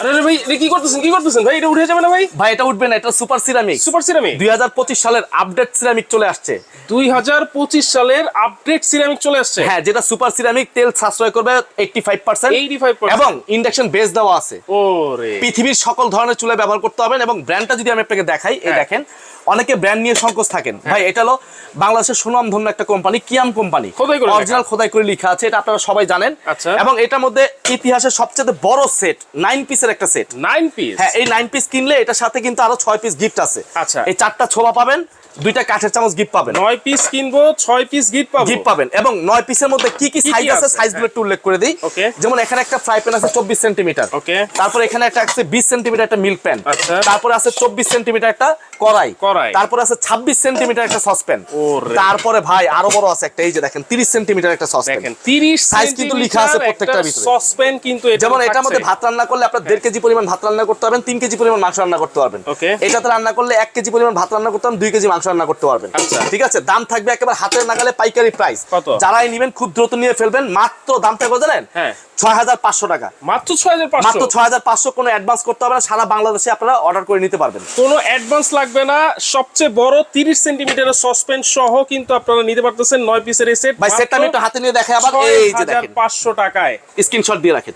আরে ভাই এটা কি করতেছেন ভাই? এটা উঠে যাবে না ভাই? ভাই এটা উঠবে না, এটা সুপার সিরামিক। সুপার সিরামিক 2025 সালের আপডেট সিরামিক চলে আসছে। 2025 সালের আপডেট সিরামিক চলে আসছে। হ্যাঁ, যেটা সুপার সিরামিক, তেল সাশ্রয় করবে 85%, 85%। এবং ইন্ডাকশন বেস দেওয়া আছে। ওরে পৃথিবীর সকল ধরনের চুলা ব্যবহার করতে পারবেন। এবং ব্র্যান্ডটা যদি আমি আপনাকে দেখাই, এই হ্যাঁ। দেখেন, অনেকে ব্র্যান্ড নিয়ে সংকোচ থাকেন। ভাই এটা হলো বাংলাদেশের সুনামধন্য একটা কোম্পানি, কিয়াম কোম্পানি, খোদাই করে লেখা। অরিজিনাল খোদাই করে লেখা আছে, এটা আপনারা সবাই জানেন। আচ্ছা। এবং এটার মধ্যে ইতিহাসের সবচেয়ে বড় সেট, 9 পিসের একটা সেট। 9 পিস। হ্যাঁ, এই 9 পিস কিনলে এটার সাথে কিন্তু আরো 6 পিস গিফট আছে। আচ্ছা। এই 4টা ছোবা পাবেন, 2টা কাঠের চামচ গিফট পাবেন। 9 পিস কিনবো, 6 পিস গিফট পাবো। গিফট পাবেন। এবং 9 পিসের মধ্যে কি কি সাইজ আছে, সাইজগুলো একটু উল্লেখ করে দিই। ওকে। যেমন এখানে একটা ফ্রাই প্যান আছে 24 সেন্টিমিটার। ওকে। তারপর এখানে একটা আছে 20 সেন্টিমিটার একটা মিল্ক প্যান। আচ্ছা। তারপরে আছে 24 সেন্টিমিটার একটা কড়াই। কড়াই। তারপরে আছে 26 সেন্টিমিটার একটা সসপ্যান। ওরে। তারপরে ভাই আরো বড় আছে একটা, এই যে দেখেন 30 সেন্টিমিটার একটা সসপ্যান। দেখেন 30 সাইজ কিন্তু লেখা আছে প্রত্যেকটার ভিতরে। সসপ্যান কিন্তু এটা যেমন এটার মধ্যে ভাত রান্না করলে আপনার 1.5 কেজি পরিমাণ ভাত রান্না করতে পারবেন, 3 কেজি পরিমাণ মাংস রান্না করতে পারবেন। ওকে। এটাতে রান্না করলে 1 কেজি পরিমাণ ভাত রান্না করতে পারবেন, 2 কেজি মাংস রান্না করতে পারবেন। আচ্ছা। ঠিক আছে, দাম থাকবে একেবারে হাতের নাগালে, পাইকারি প্রাইস। কত? যারাই নেবেন খুব দ্রুত নিয়ে ফেলবেন। মাত্র দাম থাকবে জানেন? হ্যাঁ। 6500 টাকা। মাত্র 6500। মাত্র 6500। কোনো অ্যাডভান্স করতে হবে না, সারা বাংলাদেশে আপনারা অর্ডার করে নিতে পারবেন। কোনো অ্যাডভান্স লাগবে না। সবচেয়ে বড় 30 সেন্টিমিটারের সসপ্যান সহ কিন্তু আপনারা নিতে পারতেছেন 9 পিসের এই সেট। ভাই সেটটা আমি একটু হাতে নিয়ে দেখাই আবার। এই যে দেখেন, 6500 টাকায়। স্ক্রিনশট দিয়ে রাখেন।